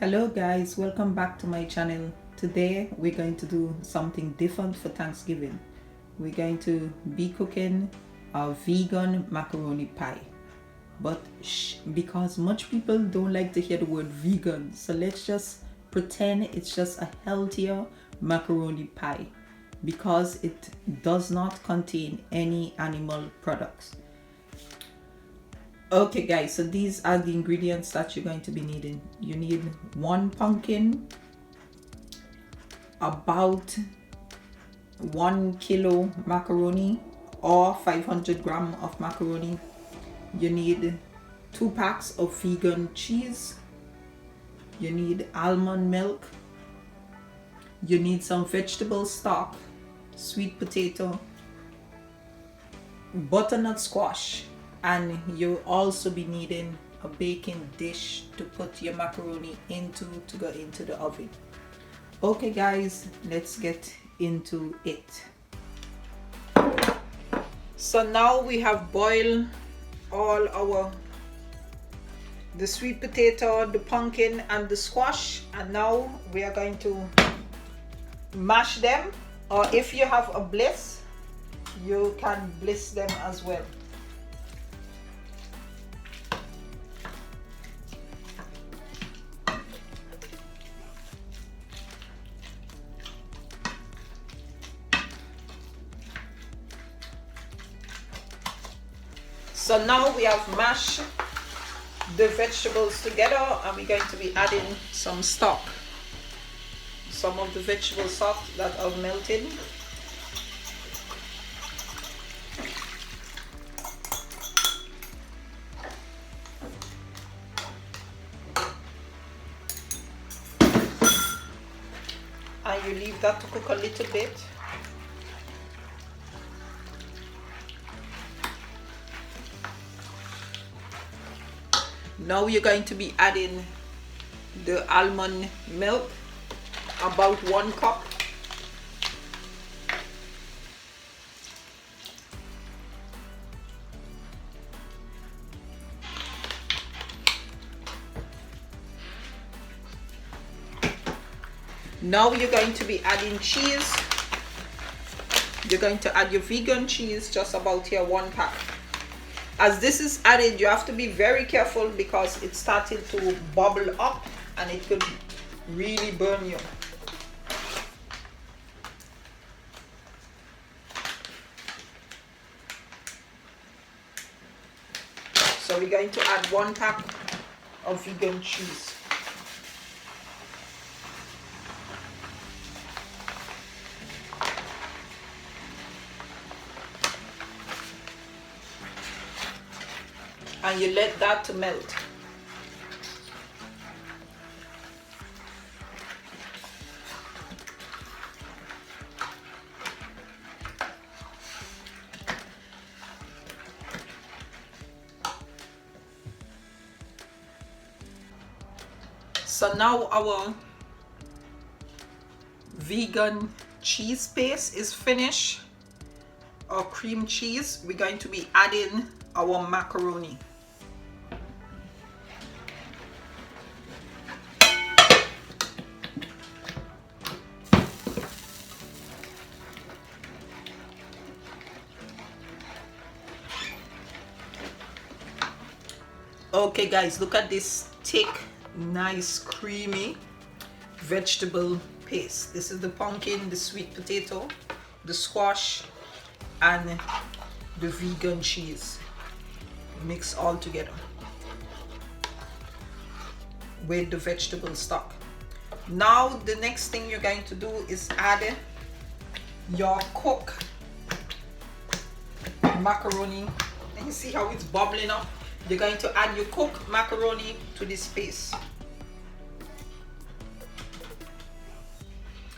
Hello guys, welcome back to my channel. Today we're going to do something different for Thanksgiving. We're going to be cooking a vegan macaroni pie. But because much people don't like to hear the word vegan, so let's just pretend it's just a healthier macaroni pie because it does not contain any animal products. Okay guys, so these are the ingredients that you're going to be needing. You need 1 pumpkin, about 1 kilo macaroni or 500 gram of macaroni. You need 2 packs of vegan cheese. You need almond milk. You need some vegetable stock, sweet potato, butternut squash, and you'll also be needing a baking dish to put your macaroni into to go into the oven. Okay guys, let's get into it. So now we have boiled all the sweet potato, the pumpkin and the squash, and now we are going to mash them, or if you have a bliss you can bliss them as well. So now we have mashed the vegetables together, and we're going to be adding some stock, some of the vegetable stock that are melted. And you leave that to cook a little bit. Now you're going to be adding the almond milk, about 1 cup. Now you're going to be adding cheese. You're going to add your vegan cheese, just about here 1 pack. As this is added, you have to be very careful because it's starting to bubble up and it could really burn you. So we're going to add 1 pack of vegan cheese. And you let that to melt. So now our vegan cheese paste is finished, our cream cheese. We're going to be adding our macaroni. Okay guys, look at this thick, nice, creamy vegetable paste. This is the pumpkin, the sweet potato, the squash, and the vegan cheese. Mix all together with the vegetable stock. Now the next thing you're going to do is add your cooked macaroni. And you see how it's bubbling up? You're going to add your cooked macaroni to this paste.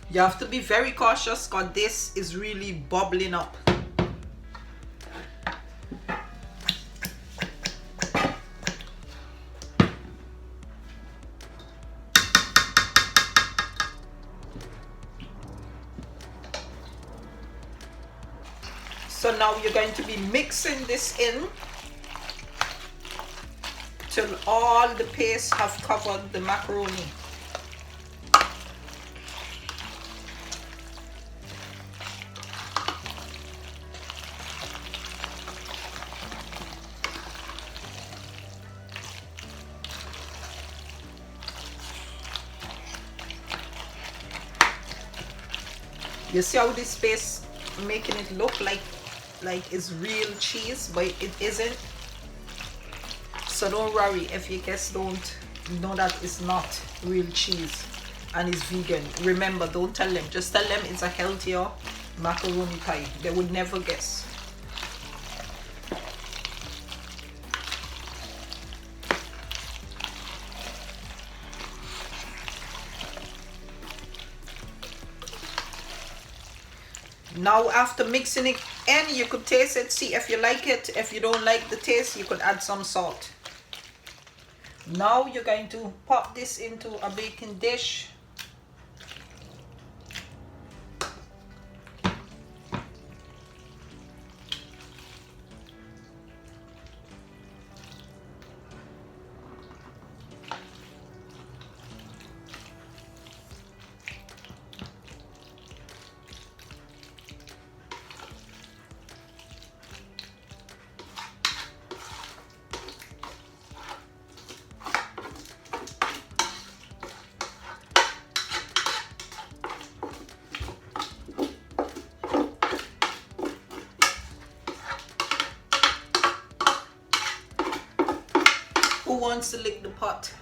You have to be very cautious because this is really bubbling up. So now you're going to be mixing this in till all the paste have covered the macaroni. You see how this paste making it look like it's real cheese, but it isn't. So don't worry if you guys don't know that it's not real cheese and it's vegan. Remember, don't tell them, just tell them it's a healthier macaroni pie. They would never guess. Now after mixing it in, you could taste it, see if you like it. If you don't like the taste, you could add some salt. Now you're going to pop this into a baking dish. Who wants to lick the pot?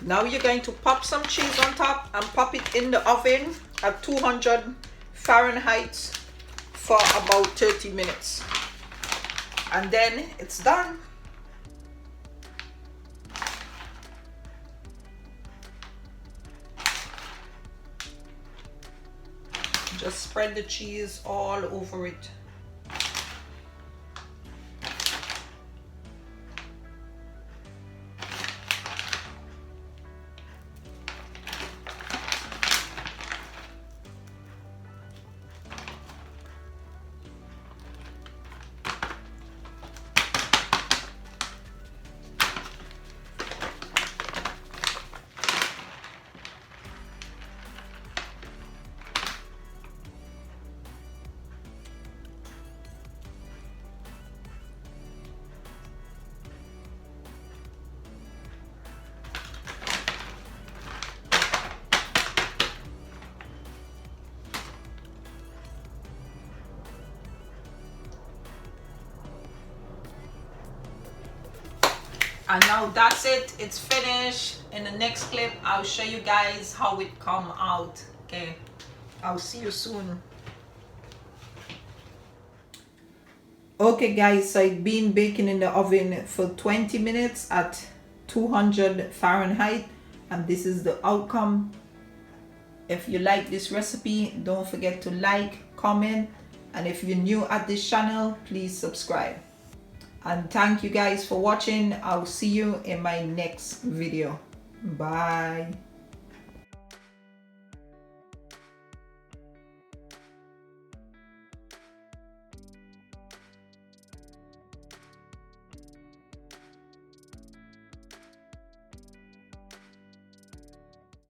Now you're going to pop some cheese on top and pop it in the oven at 200 Fahrenheit for about 30 minutes. And then it's done. Just spread the cheese all over it. And now that's it, it's finished. In the next clip I'll show you guys how it come out. Okay, I'll see you soon. Okay guys, so it's been baking in the oven for 20 minutes at 200 Fahrenheit, and this is the outcome. If you like this recipe, don't forget to like, comment, and if you're new at this channel, please subscribe. And thank you guys for watching. I'll see you in my next video. Bye.